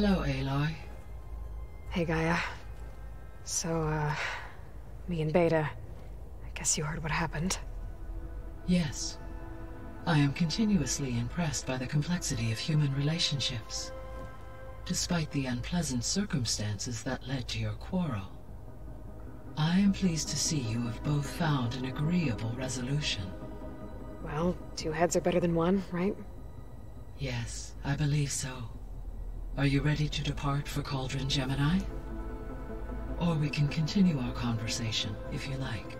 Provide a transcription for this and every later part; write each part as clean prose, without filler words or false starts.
Hello, Aloy. Hey, Gaia. So, me and Beta, I guess you heard what happened. Yes. I am continuously impressed by the complexity of human relationships. Despite the unpleasant circumstances that led to your quarrel, I am pleased to see you have both found an agreeable resolution. Well, two heads are better than one, right? Yes, I believe so. Are you ready to depart for Cauldron Gemini? Or we can continue our conversation, if you like.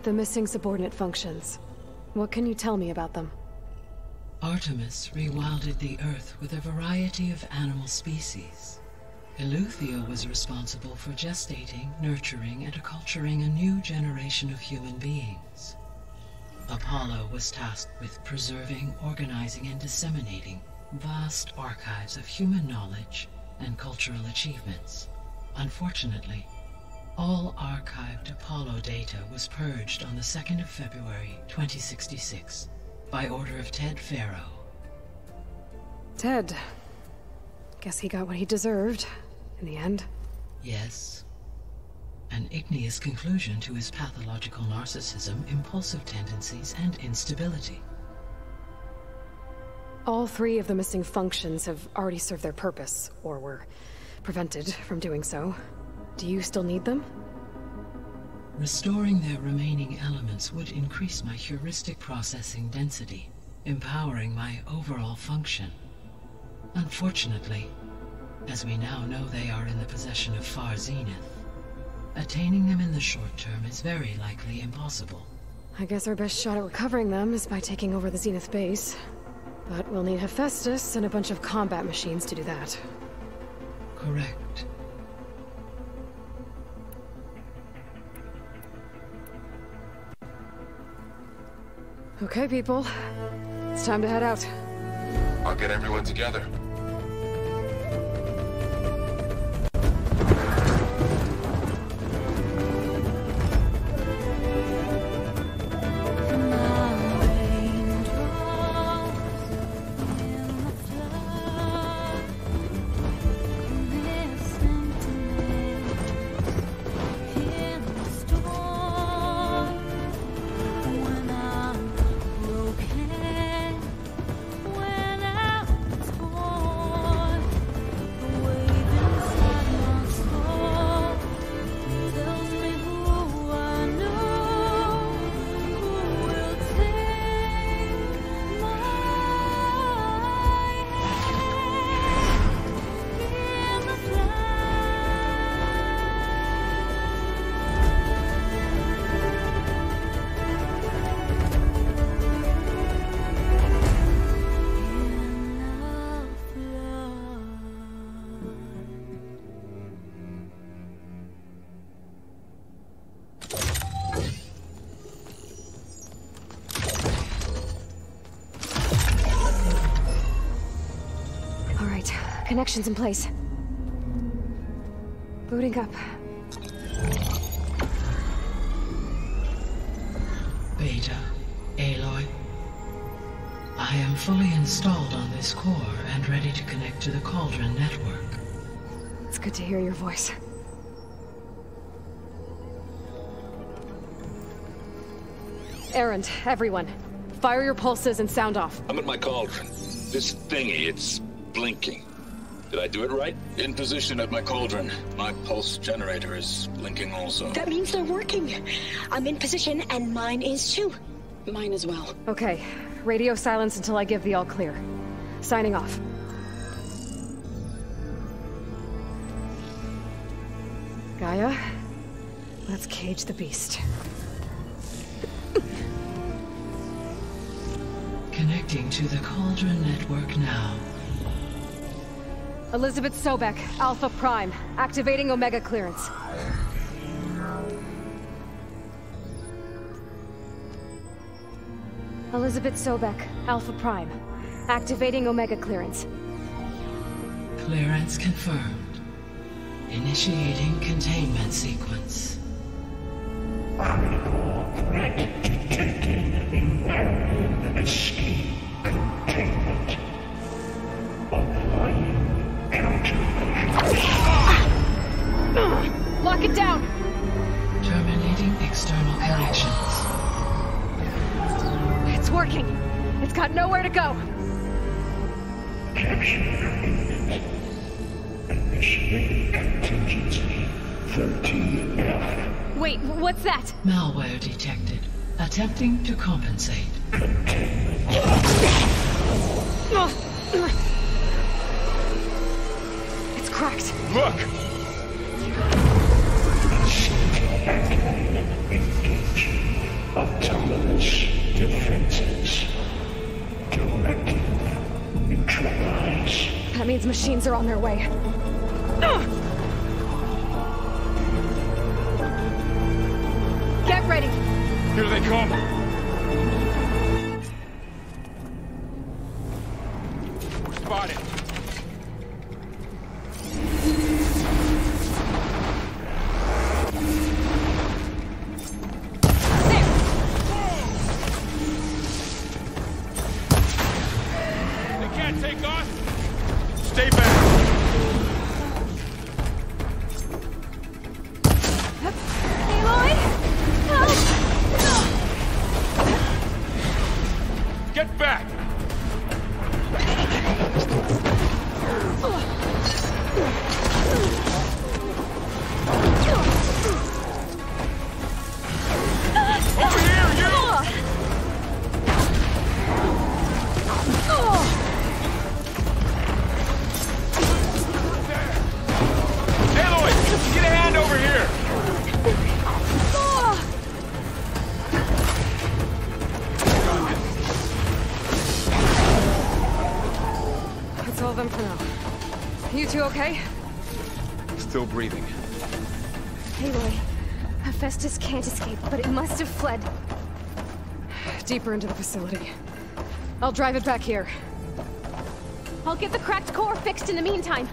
The missing subordinate functions. What can you tell me about them? Artemis rewilded the Earth with a variety of animal species. Eleuthia was responsible for gestating, nurturing, and acculturating a new generation of human beings. Apollo was tasked with preserving, organizing, and disseminating vast archives of human knowledge and cultural achievements. Unfortunately, all archived Apollo data was purged on the 2nd of February, 2066, by order of Ted Faro. Ted. Guess he got what he deserved, in the end. Yes. An igneous conclusion to his pathological narcissism, impulsive tendencies, and instability. All three of the missing functions have already served their purpose, or were prevented from doing so. Do you still need them? Restoring their remaining elements would increase my heuristic processing density, empowering my overall function. Unfortunately, as we now know they are in the possession of Far Zenith, attaining them in the short term is very likely impossible. I guess our best shot at recovering them is by taking over the Zenith base. But we'll need Hephaestus and a bunch of combat machines to do that. Correct. Okay, people. It's time to head out. I'll get everyone together. Connections in place. Booting up. Beta, Aloy. I am fully installed on this core and ready to connect to the Cauldron network. It's good to hear your voice. Erend, everyone. Fire your pulses and sound off. I'm at my Cauldron. This thingy, it's blinking. Did I do it right? In position at my Cauldron. My pulse generator is blinking also. That means they're working. I'm in position, and mine is too. Mine as well. Okay. Radio silence until I give the all clear. Signing off. Gaia, let's cage the beast. Connecting to the Cauldron network now. Elizabeth Sobek, Alpha Prime, activating Omega clearance. Elizabeth Sobek, Alpha Prime, activating Omega clearance. Clearance confirmed. Initiating containment sequence. Lock it down! Terminating external connections. It's working. It's got nowhere to go. Wait, what's that? Malware detected. Attempting to compensate. It's cracked. Look! Autonomous defenses. Directive neutralize. That means machines are on their way. Get ready. Here they come! We're spotted. They can't take us! Stay back! Aloy! Help! Get back! Over here, you! Aloy, get a hand over here! That's all of them for now. You two okay? Still breathing. Aloy, Hephaestus can't escape, but it must have fled. Deeper into the facility. I'll drive it back here. I'll get the cracked core fixed in the meantime.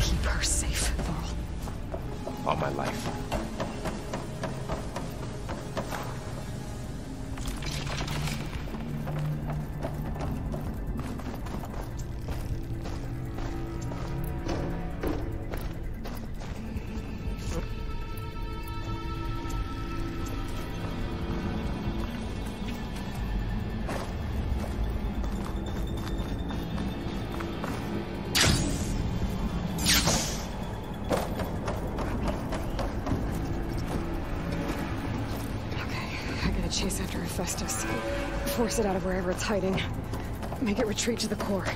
Keep her safe, Varl. All my life. Chase after Hephaestus. Force it out of wherever it's hiding. Make it retreat to the core.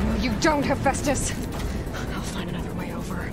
No, you don't, Hephaestus! I'll find another way over.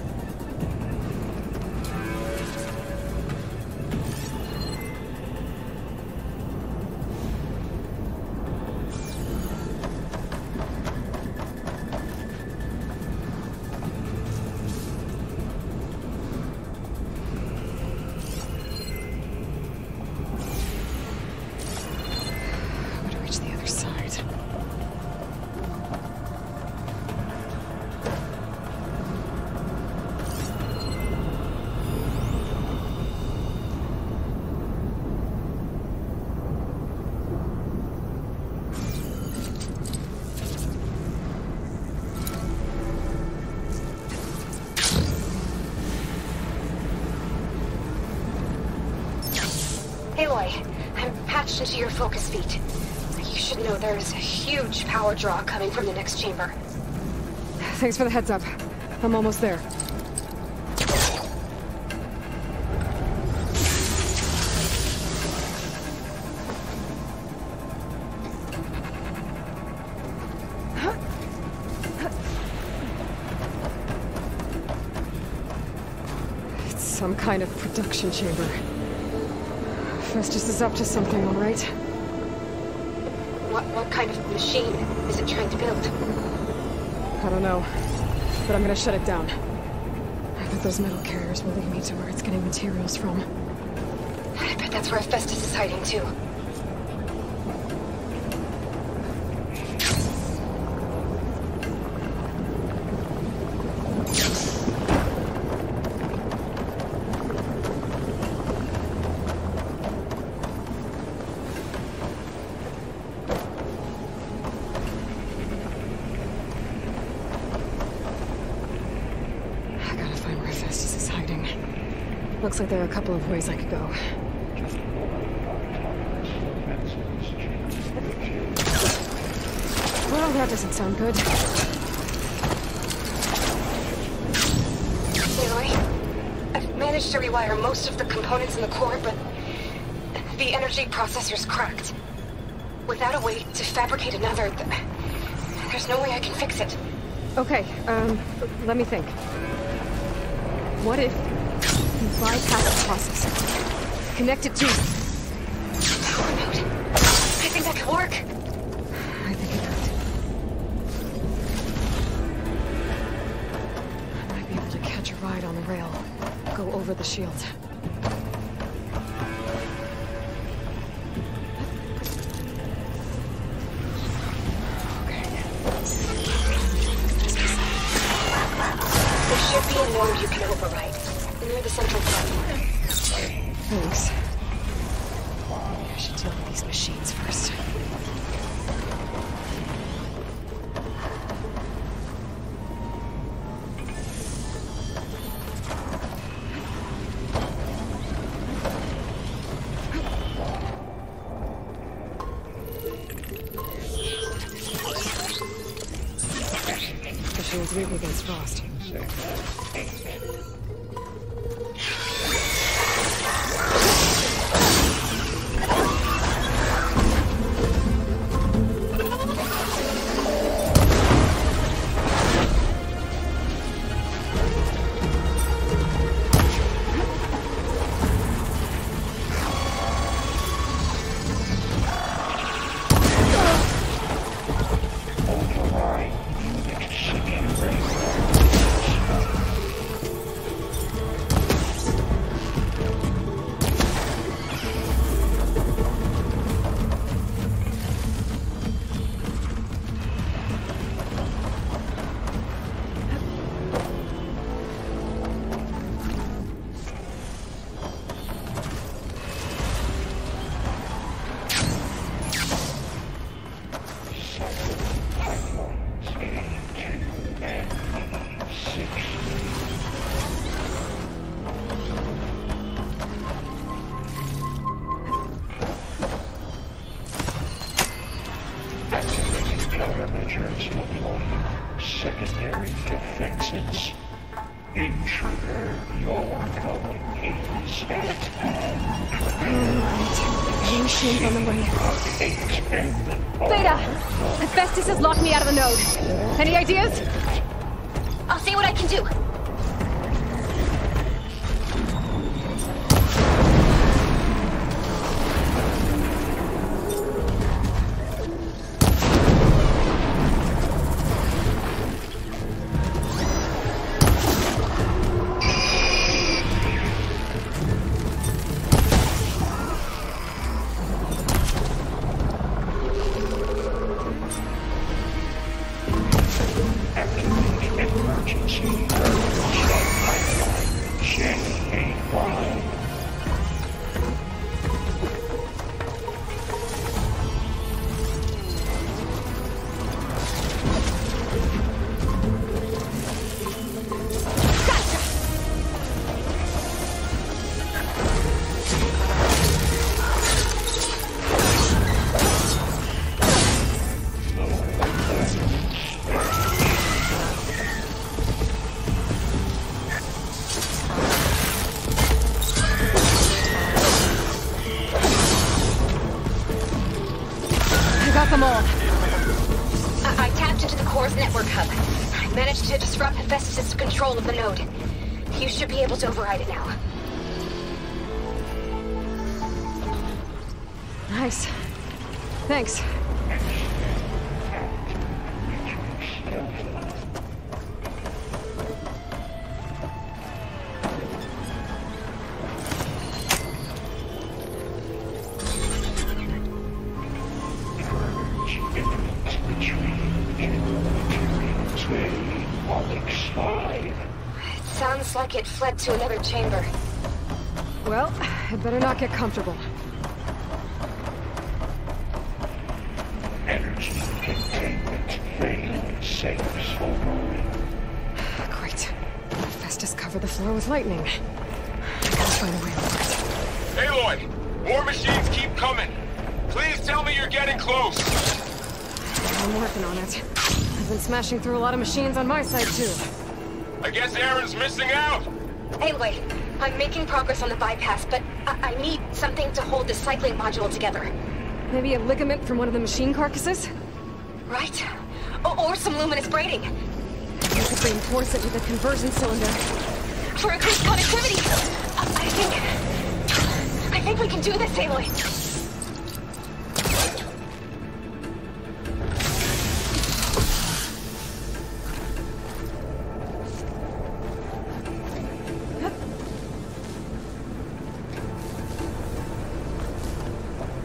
Aloy, I'm patched into your focus feed. You should know there's a huge power draw coming from the next chamber. Thanks for the heads up. I'm almost there. It's some kind of production chamber. Festus is up to something, all right? What kind of machine is it trying to build? I don't know, but I'm gonna shut it down. I bet those metal carriers will lead me to where it's getting materials from. I bet That's where Hephaestus is hiding too. Looks like there are a couple of ways I could go. Well, that doesn't sound good. Aloy, I've managed to rewire most of the components in the core, but the energy processor's cracked. Without a way to fabricate another, there's no way I can fix it. Okay, let me think. What if you bypass the processor? Connect it to... Power node. I think that could work. I think it could. I might be able to catch a ride on the rail. Go over the shield. There should be a node you can override. Near the central platform. Thanks. I should deal with these machines first. The shield's weak against frost. Parameters deployed. Secondary defenses. Intruder, your going is at hand. Any machines on the way. Beta! Hephaestus has locked me out of the node. Any ideas? I'll see what I can do. I tapped into the core's network hub. I managed to disrupt Hephaestus' control of the node. You should be able to override it now. Nice. Thanks. It sounds like it fled to another chamber. Well, I better not get comfortable. Energy containment failed. Safe for moment. Great. Festus covered the floor with lightning. I gotta find a way over it. Aloy! More machines keep coming! Please tell me you're getting close! I'm working on it. I've been smashing through a lot of machines on my side, too. I guess Aaron's missing out! Aloy, I'm making progress on the bypass, but I need something to hold the cycling module together. Maybe a ligament from one of the machine carcasses? Right? Or some luminous braiding. You could reinforce it with a conversion cylinder. For increased connectivity! I think we can do this, Aloy.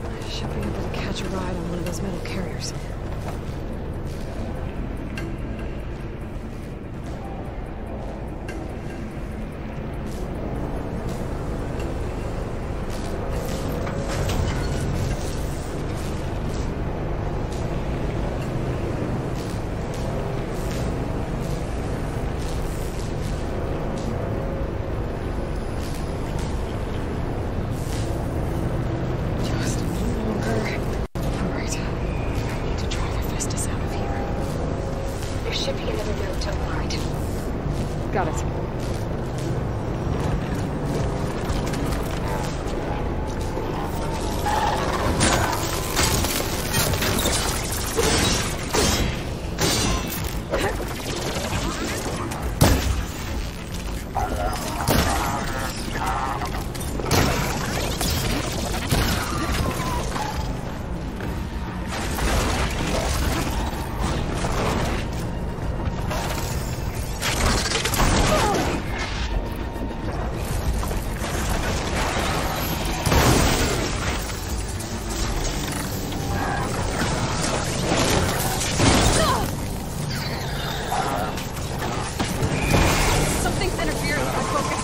I should be able to catch a ride on one of those metal carriers. Just a little longer. Alright. I need to drive Hephaestus out of here. There should be another node to override. Got it. Something's interfering with my focus.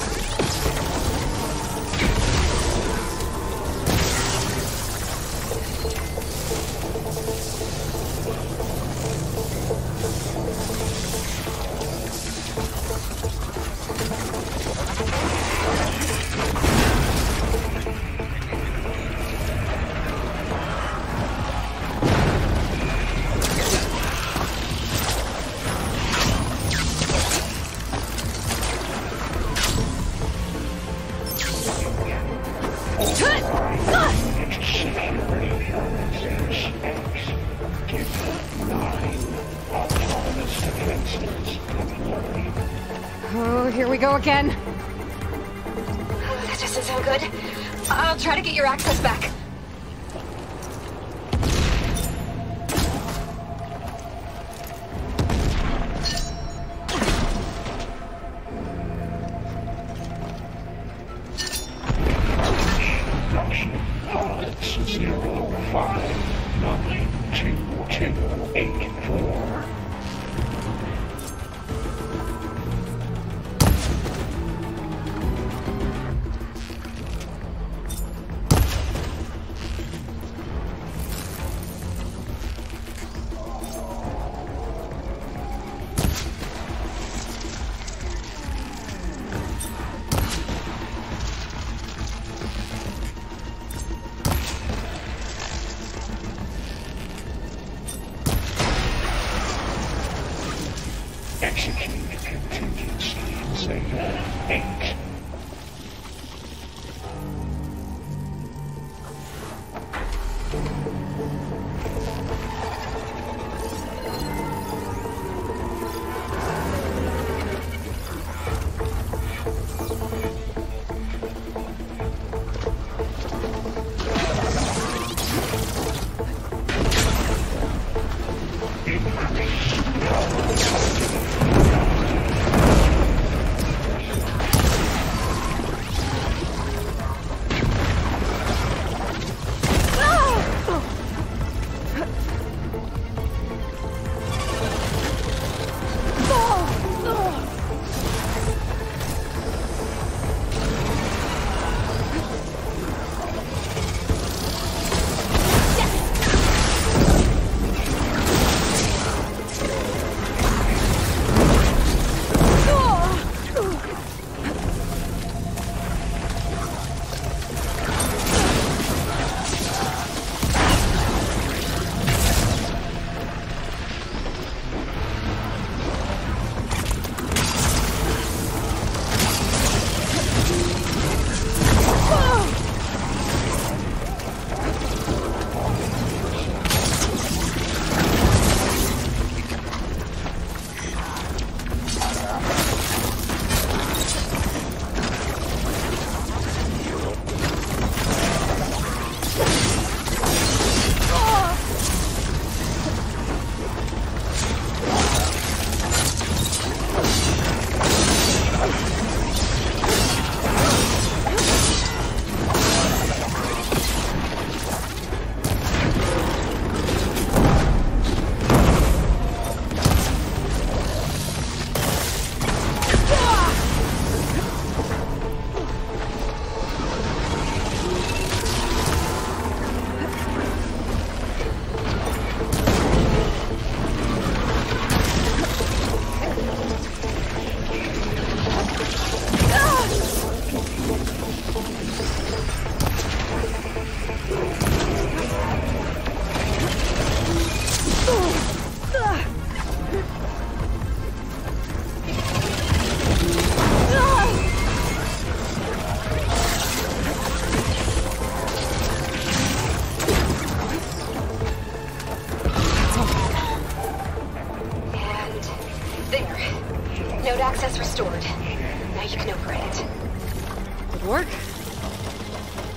Oh, here we go again. That doesn't sound good. I'll try to get your access back. Production pods 05928284. Execute contingency Zeta 8. Node access restored. Now you can operate it. Good work.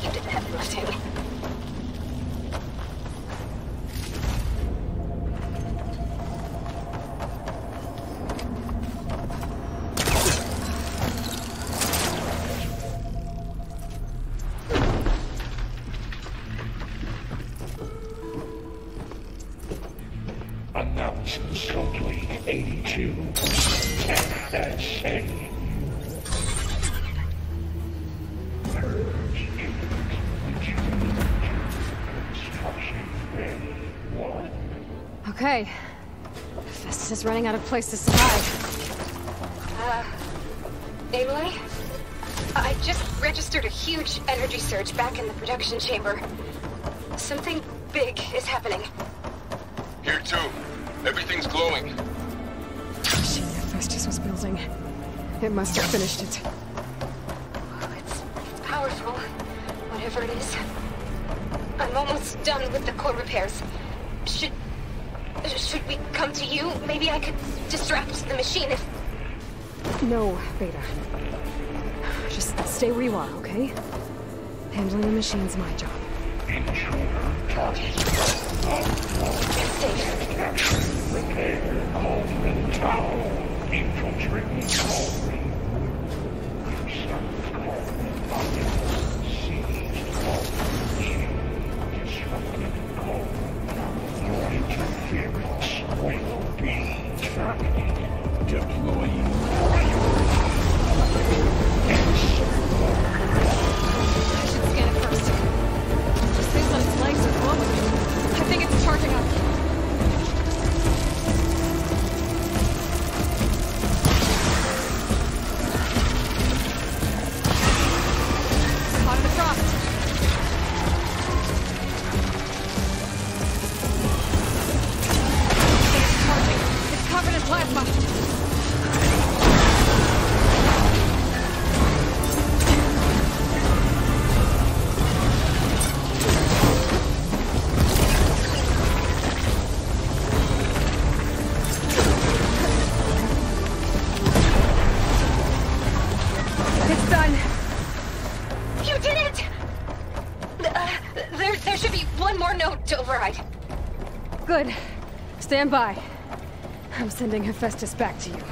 You did the heavy lifting. Announcements complete. 82. FSA. Purge construction ready. 1. Okay. Festus is running out of place to survive. Aloy? I just registered a huge energy surge back in the production chamber. Something big is happening. Here too. Everything's glowing. Shit, Festus was building. It must have finished it. Oh, it's powerful, whatever it is. I'm almost done with the core repairs. Should we come to you? Maybe I could distract the machine if... No, Beta. Just stay where you are, okay? Handling the machine's my job. Intruder target. Safe. Repair Cauldron Tower. Infiltrate Cauldron. Insert Cauldron Bucket. Seized Cauldron. Disrupted Cauldron. Your interference will be terminated. Deploying. I should scan it first. Just things on its legs are glowing. I think it's charging up. Caught in the frost. It's charging. It's covered in plasma. It's done. You did it! There should be one more node to override. Good. Stand by. I'm sending Hephaestus back to you.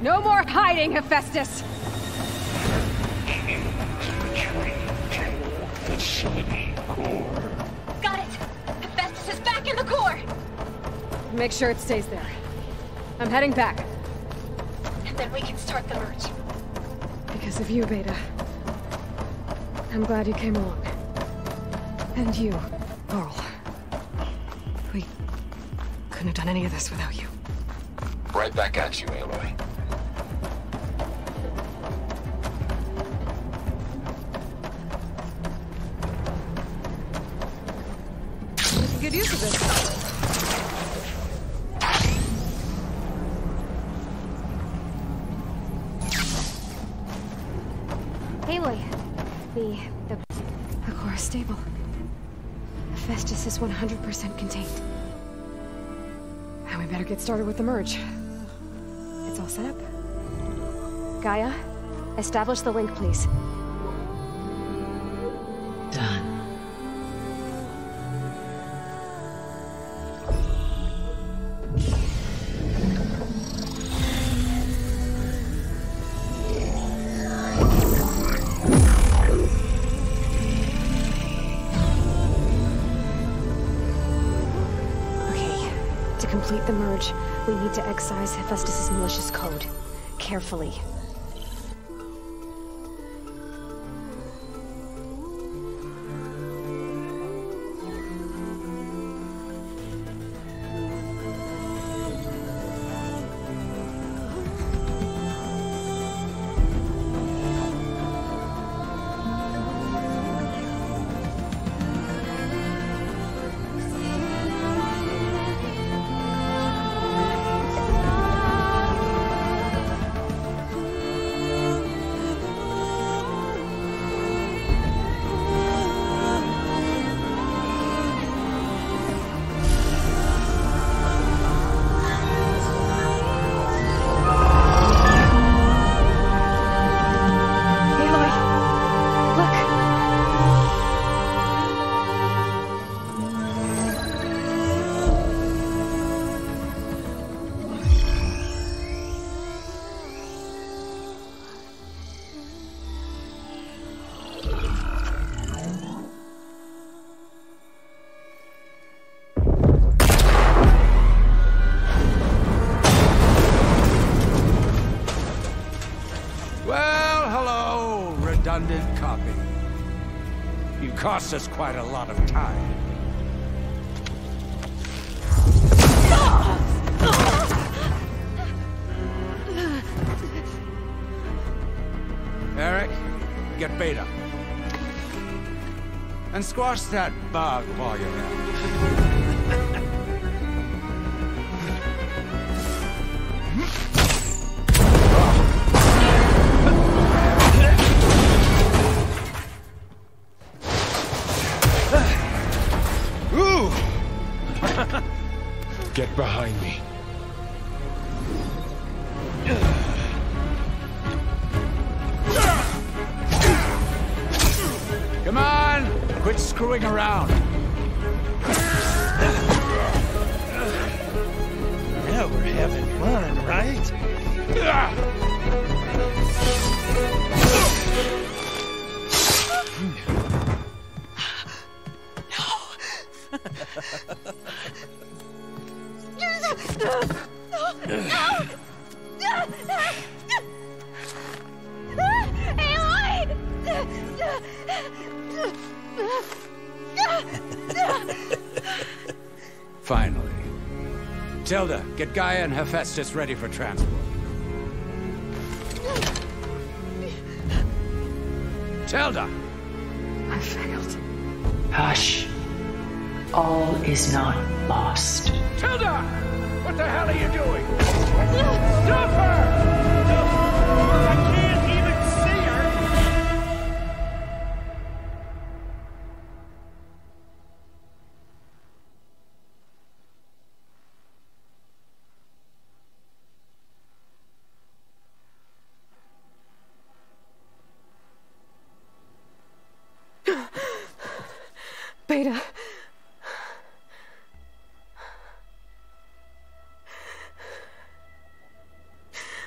No more hiding, Hephaestus! Facility core. Got it! Hephaestus is back in the core! Make sure it stays there. I'm heading back. And then we can start the merge. Because of you, Beta. I'm glad you came along. And you, Varl. We couldn't have done any of this without you. Right back at you, Aloy. Good use of this. Aloy, the core is stable. Hephaestus is 100% contained. And we better get started with the merge. It's all set up. Gaia, establish the link, please. Done. To complete the merge, we need to excise Hephaestus' malicious code. Carefully. costs us quite a lot of time. Eric, get Beta. And squash that bug while you're at it. Get behind me. Come on! Quit screwing around. Now we're having fun, right? Finally. Tilda, get Gaia and Hephaestus ready for transport. Tilda! I failed. Hush. All is not lost. Tilda! What the hell are you doing? Stop her! I can't even see her! Beta.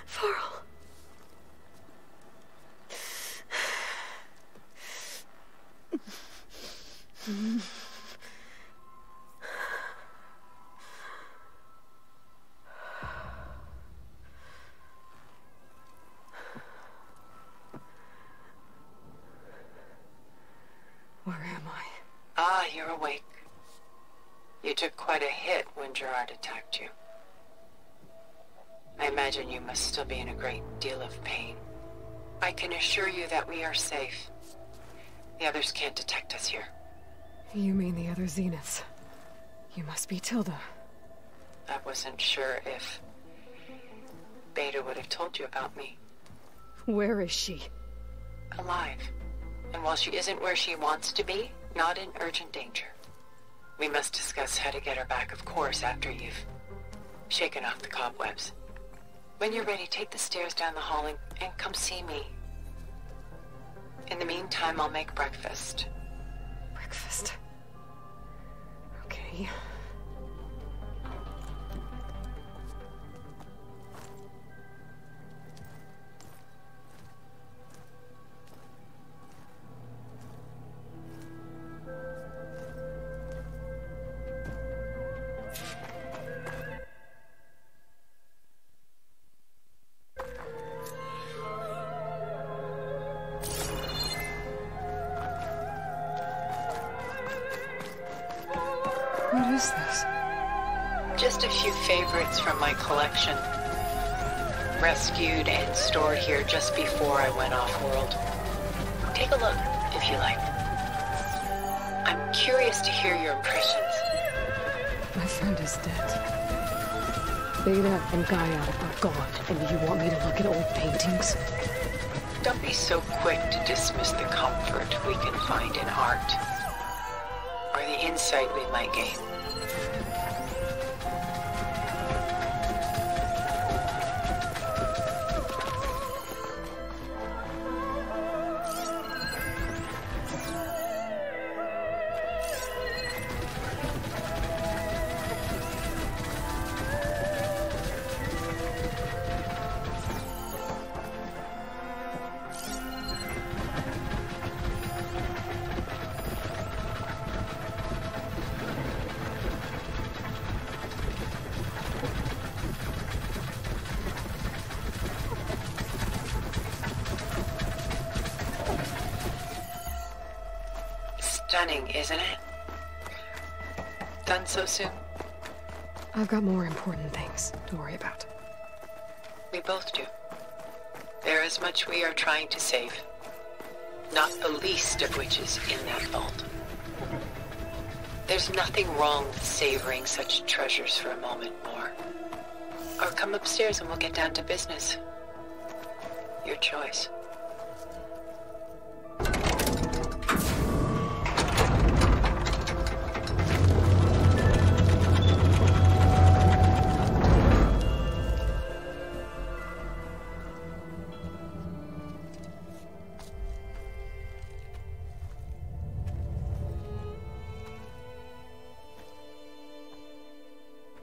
Varl. Where am I? Ah, you're awake. You took quite a hit when Gerard attacked you. I imagine you must still be in a great deal of pain. I can assure you that we are safe. The others can't detect us here. You mean the other Zeniths? You must be Tilda. I wasn't sure if Beta would have told you about me. Where is she? Alive. And while she isn't where she wants to be, not in urgent danger. We must discuss how to get her back, of course, after you've shaken off the cobwebs. When you're ready, take the stairs down the hall and come see me. In the meantime, I'll make breakfast. Breakfast. Okay. What is this? Just a few favorites from my collection. Rescued and stored here just before I went off-world. Take a look, if you like. I'm curious to hear your impressions. My friend is dead. Beta and Gaia are gone, and you want me to look at old paintings? Don't be so quick to dismiss the comfort we can find in art. Or the insight we might gain. Stunning, isn't it? Done so soon? I've got more important things to worry about. We both do. There is much we are trying to save. Not the least of which is in that vault. There's nothing wrong with savoring such treasures for a moment more. Or come upstairs and we'll get down to business. Your choice.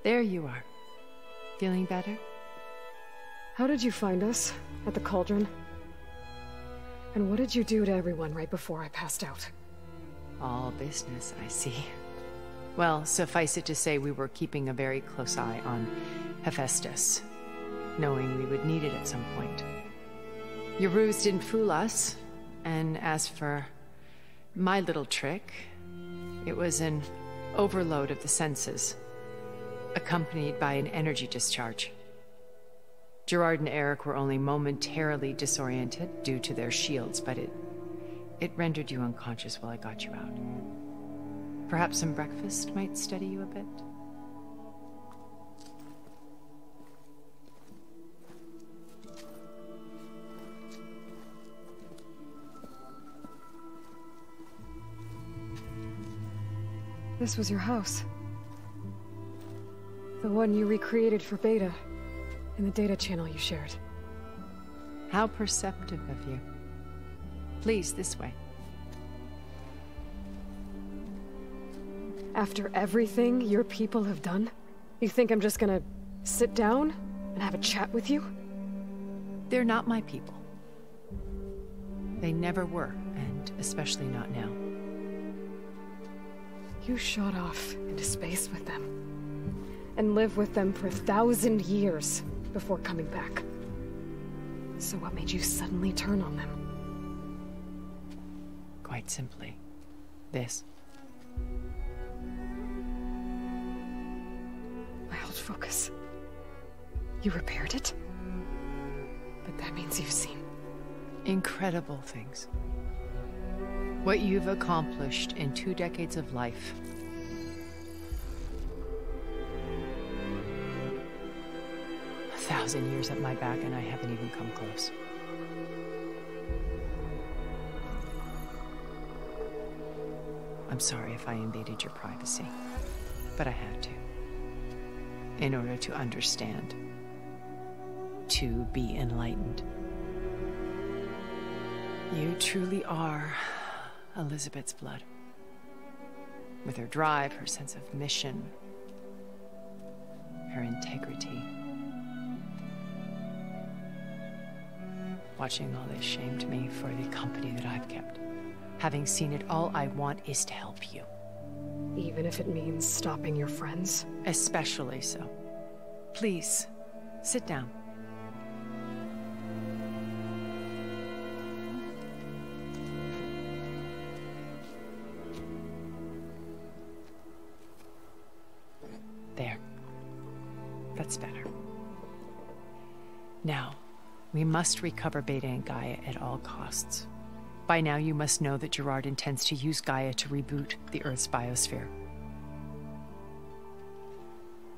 There you are. Feeling better? How did you find us? At the Cauldron? And what did you do to everyone right before I passed out? All business, I see. Well, suffice it to say we were keeping a very close eye on Hephaestus, knowing we would need it at some point. Your ruse didn't fool us, and as for my little trick, it was an overload of the senses, accompanied by an energy discharge. Gerard and Eric were only momentarily disoriented due to their shields, but it rendered you unconscious while I got you out. Perhaps some breakfast might steady you a bit? This was your house. The one you recreated for Beta, in the data channel you shared. How perceptive of you. Please, this way. After everything your people have done, you think I'm just gonna sit down and have a chat with you? They're not my people. They never were, and especially not now. You shot off into space with them. And lived with them for 1,000 years before coming back. So what made you suddenly turn on them? Quite simply, this. My old focus. You repaired it? But that means you've seen... incredible things. What you've accomplished in 2 decades of life. 1,000 years at my back and I haven't even come close. I'm sorry if I invaded your privacy, but I had to. In order to understand. To be enlightened. You truly are Elizabeth's blood. With her drive, her sense of mission, her integrity. Watching all this shamed me for the company that I've kept. Having seen it, all I want is to help you. Even if it means stopping your friends? Especially so. Please, sit down. There. That's better. Now, we must recover Beta and Gaia at all costs. By now, you must know that Gerard intends to use Gaia to reboot the Earth's biosphere.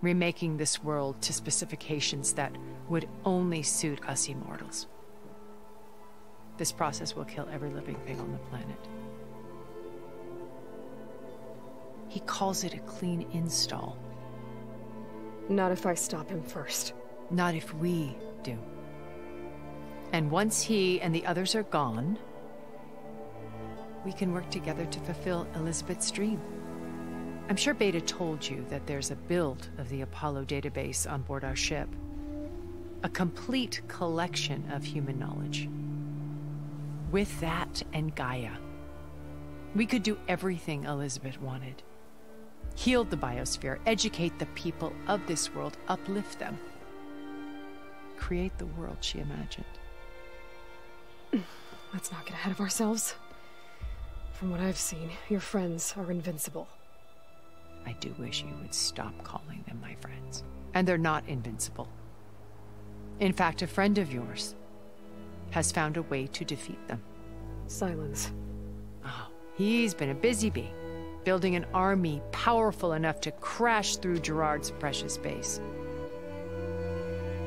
Remaking this world to specifications that would only suit us immortals. This process will kill every living thing on the planet. He calls it a clean install. Not if I stop him first. Not if we do. And once he and the others are gone, we can work together to fulfill Elizabeth's dream. I'm sure Beta told you that there's a build of the Apollo database on board our ship. A complete collection of human knowledge. With that and Gaia, we could do everything Elizabeth wanted. Heal the biosphere, educate the people of this world, uplift them. Create the world she imagined. Let's not get ahead of ourselves. From what I've seen, your friends are invincible. I do wish you would stop calling them my friends. And they're not invincible. In fact, a friend of yours has found a way to defeat them. Sylens. Oh, he's been a busy bee, building an army powerful enough to crash through Gerard's precious base.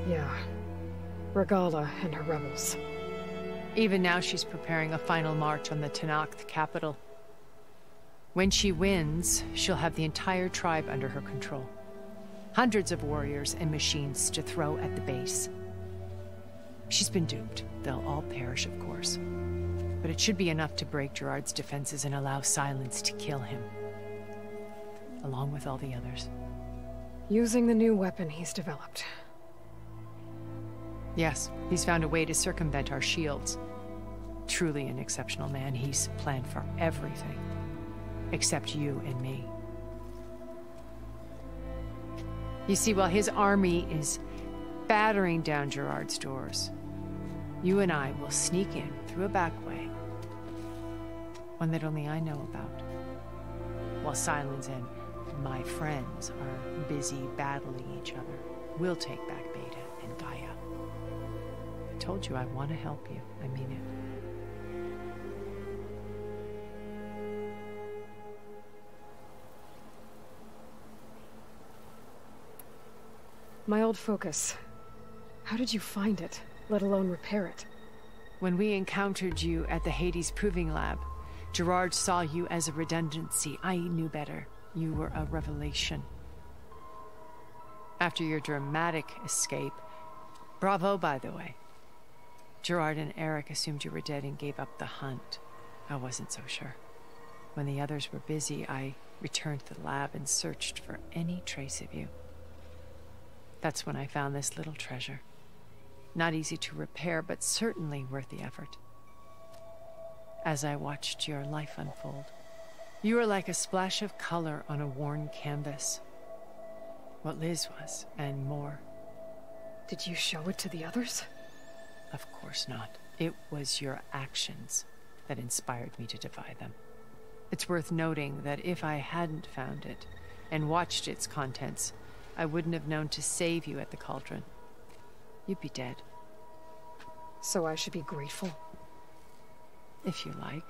Yeah. Regalla and her rebels. Even now she's preparing a final march on the Tenakth capital. When she wins, she'll have the entire tribe under her control. Hundreds of warriors and machines to throw at the base. She's been duped. They'll all perish, of course. But it should be enough to break Gerard's defenses and allow Sylens to kill him. Along with all the others. Using the new weapon he's developed. Yes, he's found a way to circumvent our shields. Truly an exceptional man. He's planned for everything. Except you and me. You see, while his army is battering down Gerard's doors, you and I will sneak in through a back way. One that only I know about. While Sylens and my friends are busy battling each other, we'll take back Beta and Gaia. I told you I want to help you. I mean it. My old focus. How did you find it, let alone repair it? When we encountered you at the Hades Proving Lab, Gerard saw you as a redundancy. I knew better. You were a revelation. After your dramatic escape, bravo, by the way. Gerard and Eric assumed you were dead and gave up the hunt. I wasn't so sure. When the others were busy, I returned to the lab and searched for any trace of you. That's when I found this little treasure. Not easy to repair, but certainly worth the effort. As I watched your life unfold, you were like a splash of color on a worn canvas. What Liz was, and more. Did you show it to the others? Of course not. It was your actions that inspired me to defy them. It's worth noting that if I hadn't found it and watched its contents, I wouldn't have known to save you at the Cauldron. You'd be dead. So I should be grateful? If you like.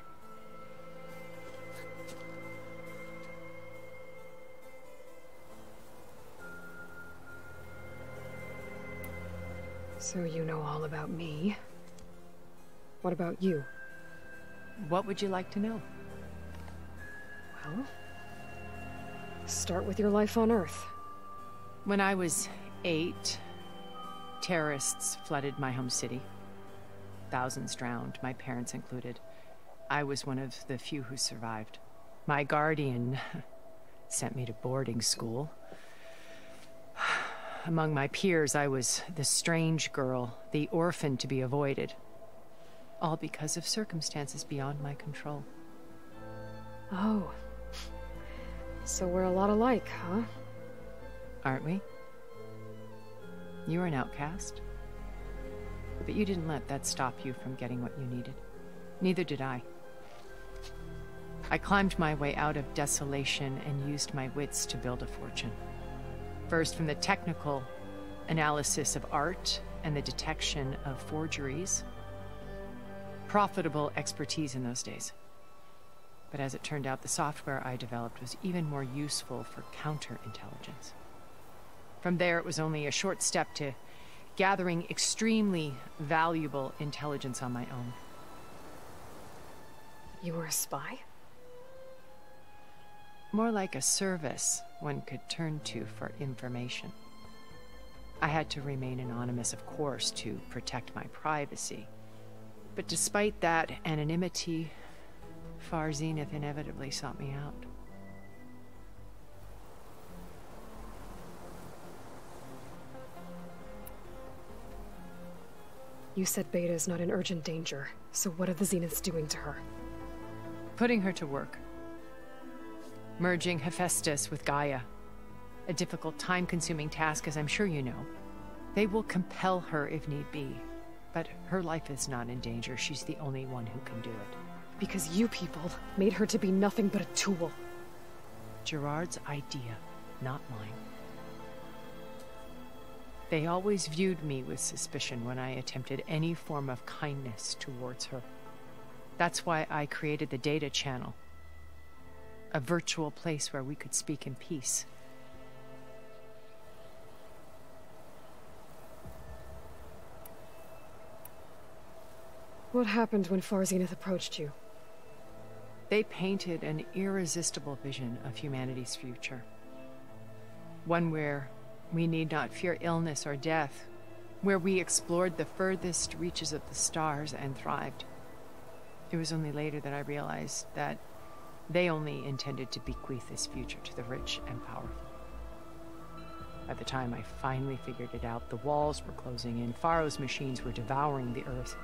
So you know all about me. What about you? What would you like to know? Well, start with your life on Earth. When I was 8, terrorists flooded my home city. Thousands drowned, my parents included. I was one of the few who survived. My guardian sent me to boarding school. Among my peers, I was the strange girl, the orphan to be avoided. All because of circumstances beyond my control. Oh. So we're a lot alike, huh? Aren't we? You were an outcast. But you didn't let that stop you from getting what you needed. Neither did I. I climbed my way out of desolation and used my wits to build a fortune. First from the technical analysis of art and the detection of forgeries. Profitable expertise in those days. But as it turned out, the software I developed was even more useful for counterintelligence. From there, it was only a short step to gathering extremely valuable intelligence on my own. You were a spy? More like a service one could turn to for information. I had to remain anonymous, of course, to protect my privacy. But despite that anonymity, Far Zenith inevitably sought me out. You said Beta is not in urgent danger, so what are the Zeniths doing to her? Putting her to work. Merging Hephaestus with Gaia. A difficult, time-consuming task, as I'm sure you know. They will compel her if need be, but her life is not in danger. She's the only one who can do it. Because you people made her to be nothing but a tool. Gerard's idea, not mine. They always viewed me with suspicion when I attempted any form of kindness towards her. That's why I created the data channel. A virtual place where we could speak in peace. What happened when Far Zenith approached you? They painted an irresistible vision of humanity's future. One where we need not fear illness or death, where we explored the furthest reaches of the stars and thrived. It was only later that I realized that they only intended to bequeath this future to the rich and powerful. By the time I finally figured it out, the walls were closing in, Pharaoh's machines were devouring the Earth.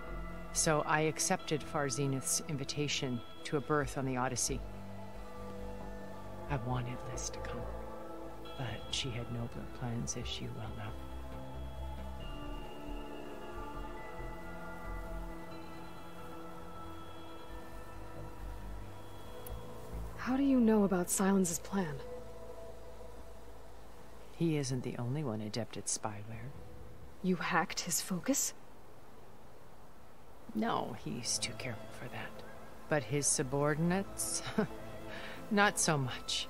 So I accepted Far Zenith's invitation to a birth on the Odyssey. I wanted Liz to come, but she had nobler plans, as you well know. How do you know about Silence's plan? He isn't the only one adept at spyware. You hacked his focus? No, he's too careful for that. But his subordinates? Not so much.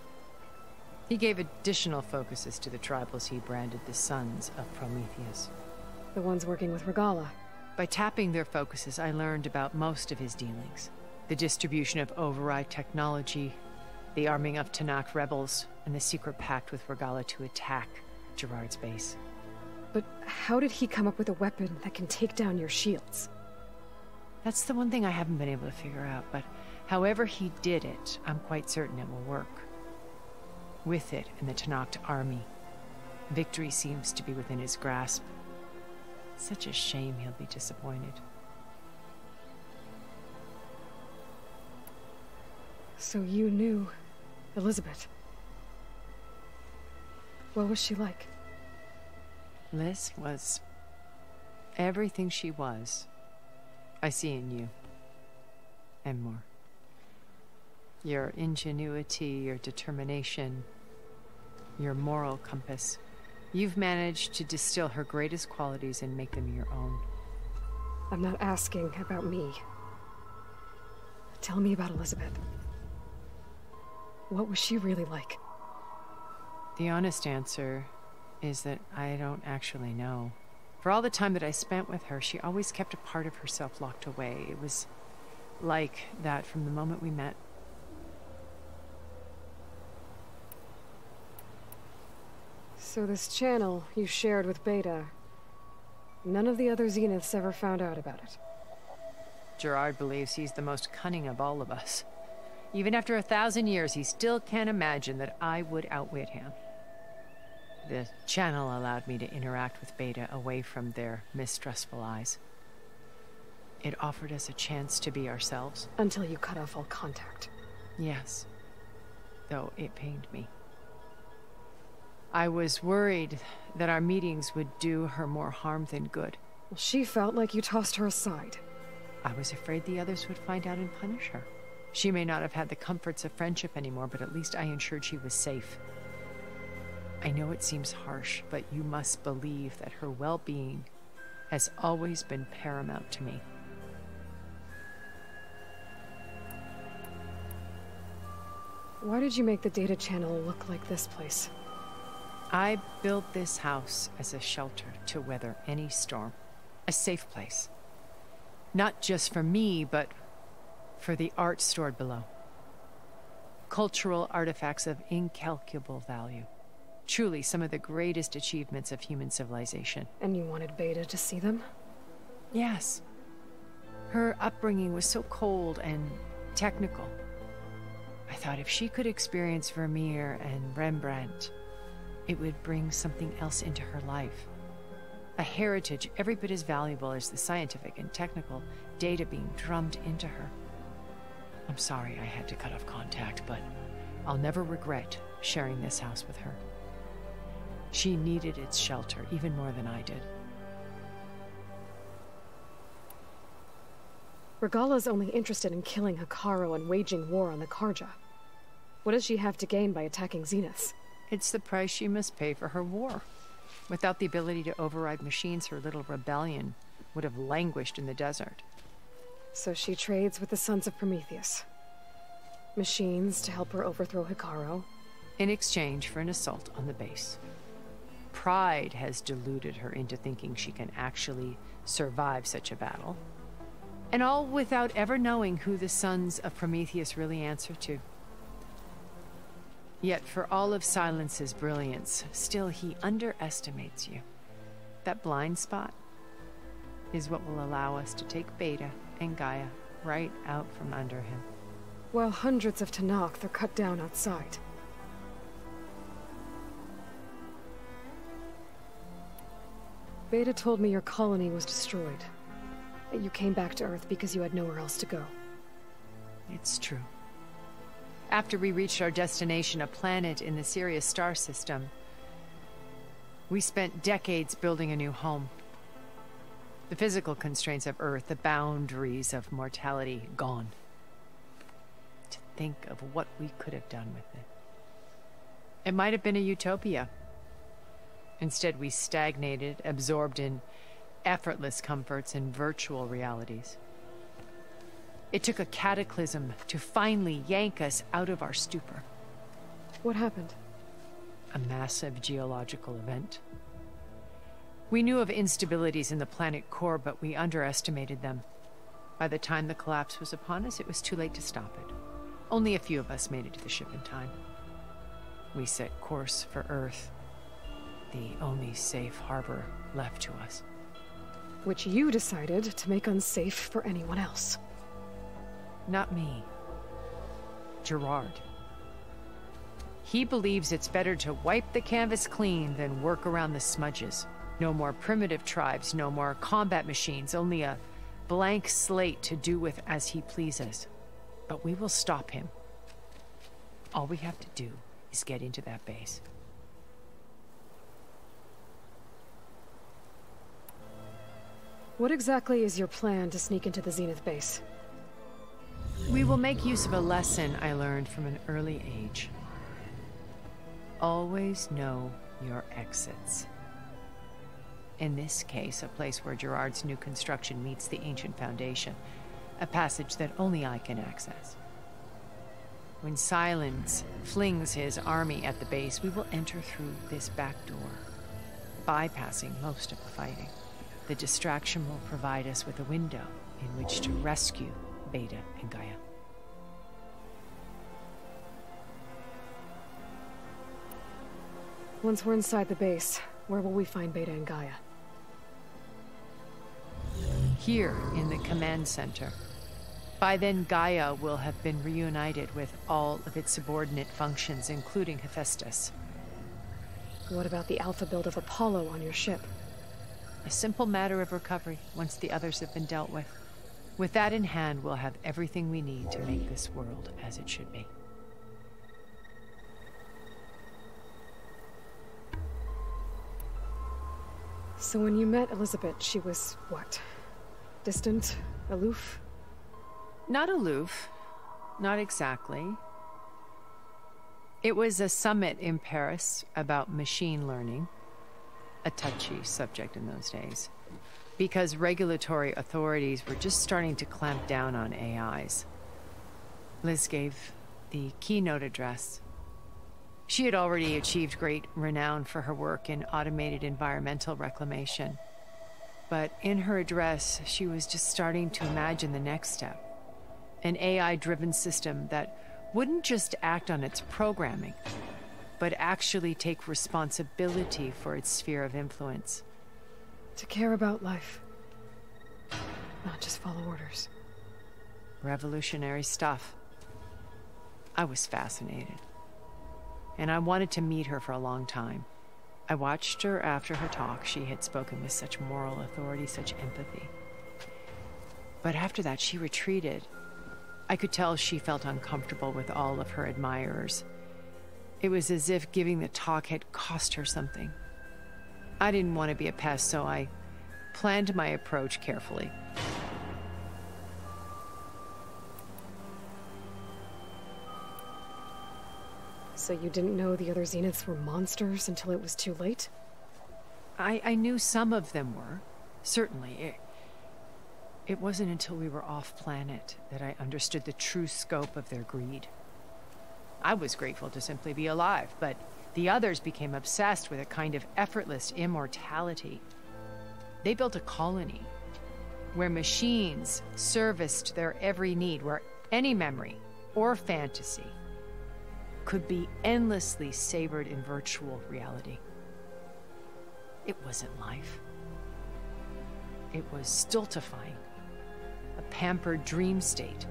He gave additional focuses to the tribals he branded the Sons of Prometheus. The ones working with Regalla. By tapping their focuses, I learned about most of his dealings. The distribution of override technology, the arming of Tenakth rebels, and the secret pact with Regalla to attack Gerard's base. But how did he come up with a weapon that can take down your shields? That's the one thing I haven't been able to figure out, but however he did it, I'm quite certain it will work. With it and the Tenakth army, victory seems to be within his grasp. Such a shame he'll be disappointed. So you knew Elizabeth. What was she like? Liz was everything she was. I see in you. And more. Your ingenuity, your determination, your moral compass. You've managed to distill her greatest qualities and make them your own. I'm not asking about me. Tell me about Elizabeth. What was she really like? The honest answer is that I don't actually know. For all the time that I spent with her, she always kept a part of herself locked away. It was like that from the moment we met. So this channel you shared with Beta, none of the other Zeniths ever found out about it? Gerard believes he's the most cunning of all of us. Even after 1,000 years, he still can't imagine that I would outwit him. The channel allowed me to interact with Beta away from their mistrustful eyes. It offered us a chance to be ourselves. Until you cut off all contact. Yes. Though it pained me. I was worried that our meetings would do her more harm than good. Well, she felt like you tossed her aside. I was afraid the others would find out and punish her. She may not have had the comforts of friendship anymore, but at least I ensured she was safe. I know it seems harsh, but you must believe that her well-being has always been paramount to me. Why did you make the data channel look like this place? I built this house as a shelter to weather any storm. A safe place. Not just for me, but for the art stored below. Cultural artifacts of incalculable value. Truly some of the greatest achievements of human civilization. And you wanted Beta to see them? Yes. Her upbringing was so cold and technical. I thought if she could experience Vermeer and Rembrandt, it would bring something else into her life. A heritage every bit as valuable as the scientific and technical data being drummed into her. I'm sorry I had to cut off contact, but I'll never regret sharing this house with her. She needed its shelter even more than I did. Regala's only interested in killing Hekarro and waging war on the Karja. What does she have to gain by attacking Zeniths? It's the price she must pay for her war. Without the ability to override machines, her little rebellion would have languished in the desert. So she trades with the Sons of Prometheus. Machines to help her overthrow Hekarro. In exchange for an assault on the base. Pride has deluded her into thinking she can actually survive such a battle. And all without ever knowing who the Sons of Prometheus really answer to. Yet for all of Silence's brilliance, still he underestimates you. That blind spot is what will allow us to take Beta and Gaia right out from under him. While hundreds of Tenakth are cut down outside. Beta told me your colony was destroyed. That you came back to Earth because you had nowhere else to go. It's true. After we reached our destination, a planet in the Sirius star system, we spent decades building a new home. The physical constraints of Earth, the boundaries of mortality, gone. To think of what we could have done with it. It might have been a utopia. Instead, we stagnated, absorbed in effortless comforts and virtual realities. It took a cataclysm to finally yank us out of our stupor. What happened? A massive geological event. We knew of instabilities in the planet core, but we underestimated them. By the time the collapse was upon us, it was too late to stop it. Only a few of us made it to the ship in time. We set course for Earth, the only safe harbor left to us. Which you decided to make unsafe for anyone else. Not me. Gerard. He believes it's better to wipe the canvas clean than work around the smudges. No more primitive tribes, no more combat machines, only a blank slate to do with as he pleases. But we will stop him. All we have to do is get into that base. What exactly is your plan to sneak into the Zenith base? We will make use of a lesson I learned from an early age. Always know your exits. In this case, a place where Gerard's new construction meets the ancient foundation, a passage that only I can access. When Silence flings his army at the base, we will enter through this back door, bypassing most of the fighting. The distraction will provide us with a window in which to rescue Beta and Gaia. Once we're inside the base, where will we find Beta and Gaia? Here in the command center. By then, Gaia will have been reunited with all of its subordinate functions, including Hephaestus. What about the alpha build of Apollo on your ship? A simple matter of recovery once the others have been dealt with. With that in hand, we'll have everything we need to make this world as it should be. So when you met Elizabeth, she was what? Distant? Aloof? Not aloof. Not exactly. It was a summit in Paris about machine learning. A touchy subject in those days. Because regulatory authorities were just starting to clamp down on AIs. Liz gave the keynote address. She had already achieved great renown for her work in automated environmental reclamation. But in her address, she was just starting to imagine the next step. An AI-driven system that wouldn't just act on its programming, but actually take responsibility for its sphere of influence. To care about life. Not just follow orders. Revolutionary stuff. I was fascinated. And I wanted to meet her for a long time. I watched her after her talk. She had spoken with such moral authority, such empathy. But after that, she retreated. I could tell she felt uncomfortable with all of her admirers. It was as if giving the talk had cost her something. I didn't want to be a pest, so I planned my approach carefully. So you didn't know the other Zeniths were monsters until it was too late? I knew some of them were. Certainly. It wasn't until we were off-planet that I understood the true scope of their greed. I was grateful to simply be alive, but the others became obsessed with a kind of effortless immortality. They built a colony where machines serviced their every need, where any memory or fantasy could be endlessly savored in virtual reality. It wasn't life. It was stultifying, a pampered dream state.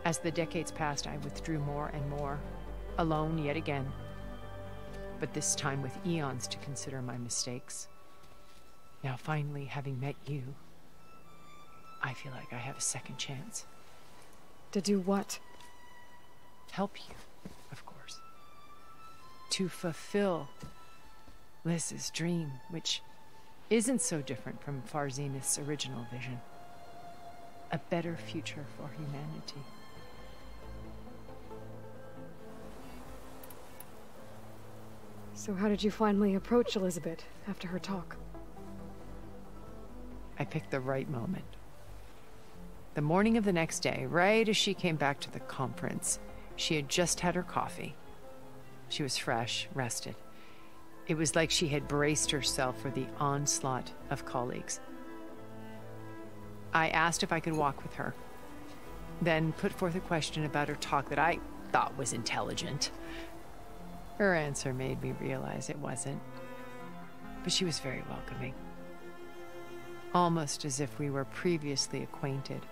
As the decades passed, I withdrew more and more, alone yet again, but this time with eons to consider my mistakes. Now finally, having met you, I feel like I have a second chance. To do what? Help you, of course. To fulfill Liz's dream, which isn't so different from Far Zenith's original vision. A better future for humanity. So how did you finally approach Elizabeth after her talk? I picked the right moment. The morning of the next day, right as she came back to the conference, she had just had her coffee. She was fresh, rested. It was like she had braced herself for the onslaught of colleagues. I asked if I could walk with her, then put forth a question about her talk that I thought was intelligent. Her answer made me realize it wasn't, but she was very welcoming. Almost as if we were previously acquainted.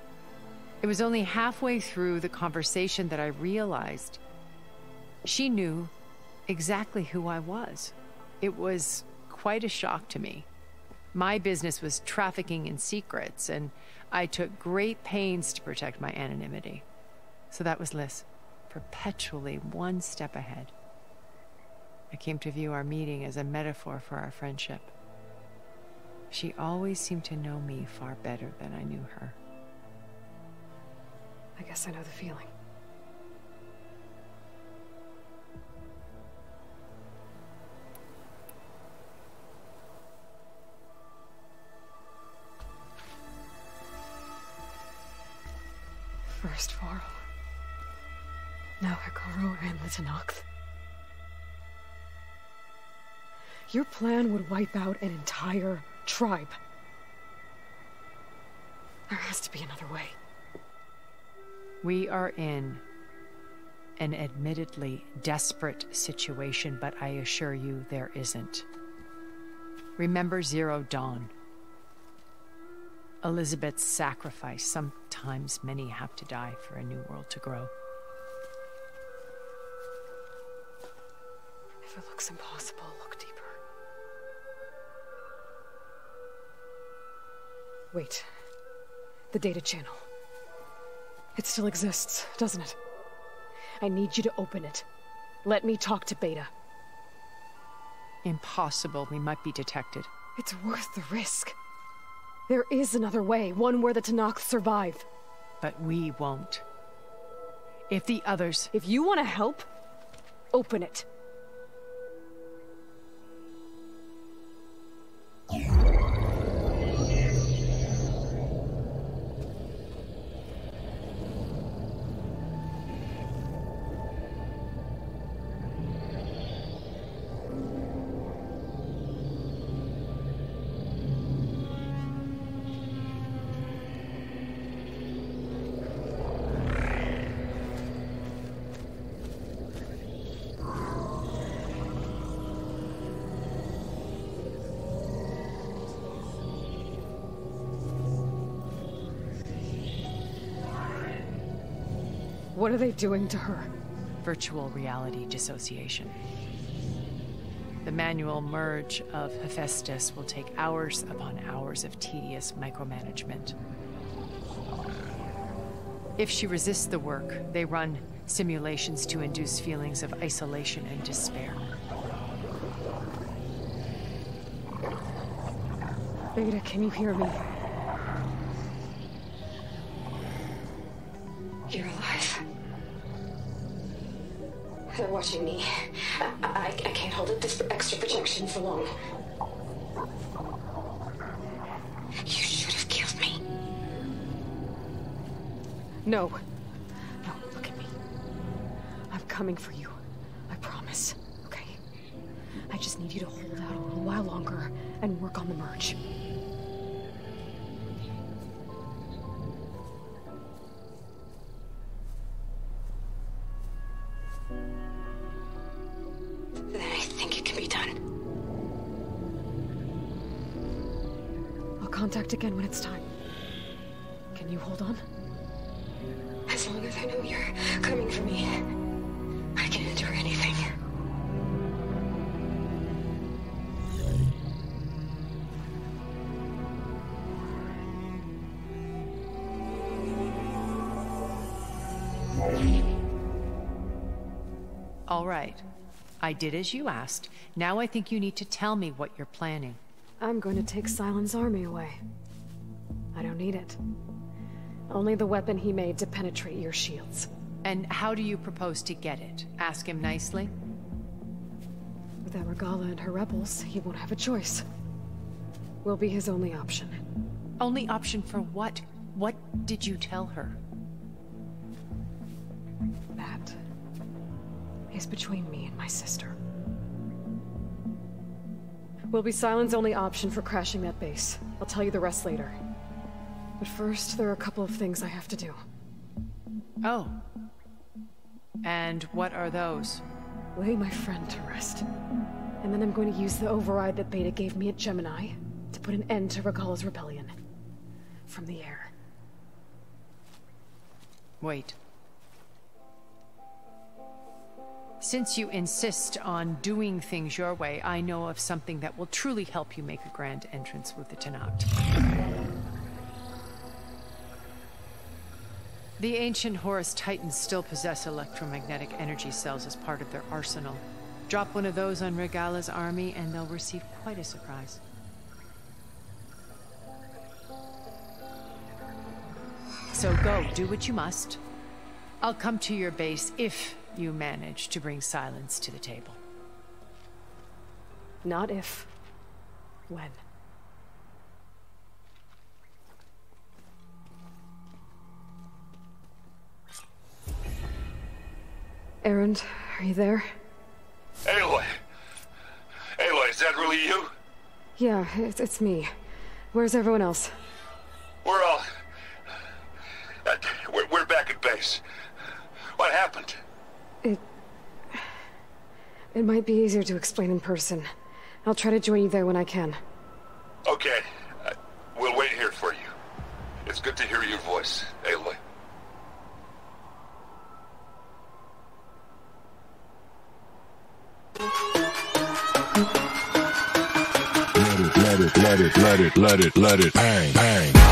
It was only halfway through the conversation that I realized she knew exactly who I was. It was quite a shock to me. My business was trafficking in secrets, and I took great pains to protect my anonymity. So that was Liz, perpetually one step ahead. I came to view our meeting as a metaphor for our friendship. She always seemed to know me far better than I knew her. I guess I know the feeling. First Varl, now Hekarro and the Tenakth. Your plan would wipe out an entire tribe. There has to be another way. We are in an admittedly desperate situation, but I assure you there isn't. Remember Zero Dawn. Elizabeth's sacrifice. Sometimes many have to die for a new world to grow. If it looks impossible, look deeper. Wait. The data channel. It still exists, doesn't it? I need you to open it. Let me talk to Beta. Impossible. We might be detected. It's worth the risk. There is another way, one where the Tenakth survive. But we won't. If the others... If you want to help, open it. What are they doing to her? Virtual reality dissociation. The manual merge of Hephaestus will take hours upon hours of tedious micromanagement. If she resists the work, they run simulations to induce feelings of isolation and despair. Beta, can you hear me? You're alive. Then watching me. I can't hold up this extra projection for long. You should have killed me. No. No, look at me. I'm coming for you. I promise, okay? I just need you to hold out a little while longer and work on the merge. Then I think it can be done. I'll contact again when it's time. Can you hold on? As long as I know you're coming for me, I can endure anything. All right. I did as you asked. Now I think you need to tell me what you're planning. I'm going to take Sylens' army away. I don't need it. Only the weapon he made to penetrate your shields. And how do you propose to get it? Ask him nicely? Without Regalla and her rebels, he won't have a choice. We'll be his only option. Only option for what? What did you tell her? That is between me and my sister. Will be Sylens' only option for crashing that base. I'll tell you the rest later. But first, there are a couple of things I have to do. Oh. And what are those? Lay my friend to rest. And then I'm going to use the override that Beta gave me at Gemini to put an end to Regalla's rebellion. From the air. Wait. Since you insist on doing things your way, I know of something that will truly help you make a grand entrance with the Tenakth. The ancient Horus Titans still possess electromagnetic energy cells as part of their arsenal. Drop one of those on Regalla's army and they'll receive quite a surprise. So go, do what you must. I'll come to your base if you manage to bring Sylens to the table. Not if. When. Erend, are you there? Aloy! Aloy, is that really you? Yeah, it's me. Where's everyone else? We're all... We're back at base. What happened? It might be easier to explain in person. I'll try to join you there when I can. Okay. We'll wait here for you. It's good to hear your voice, Aloy. Let it bang, bang.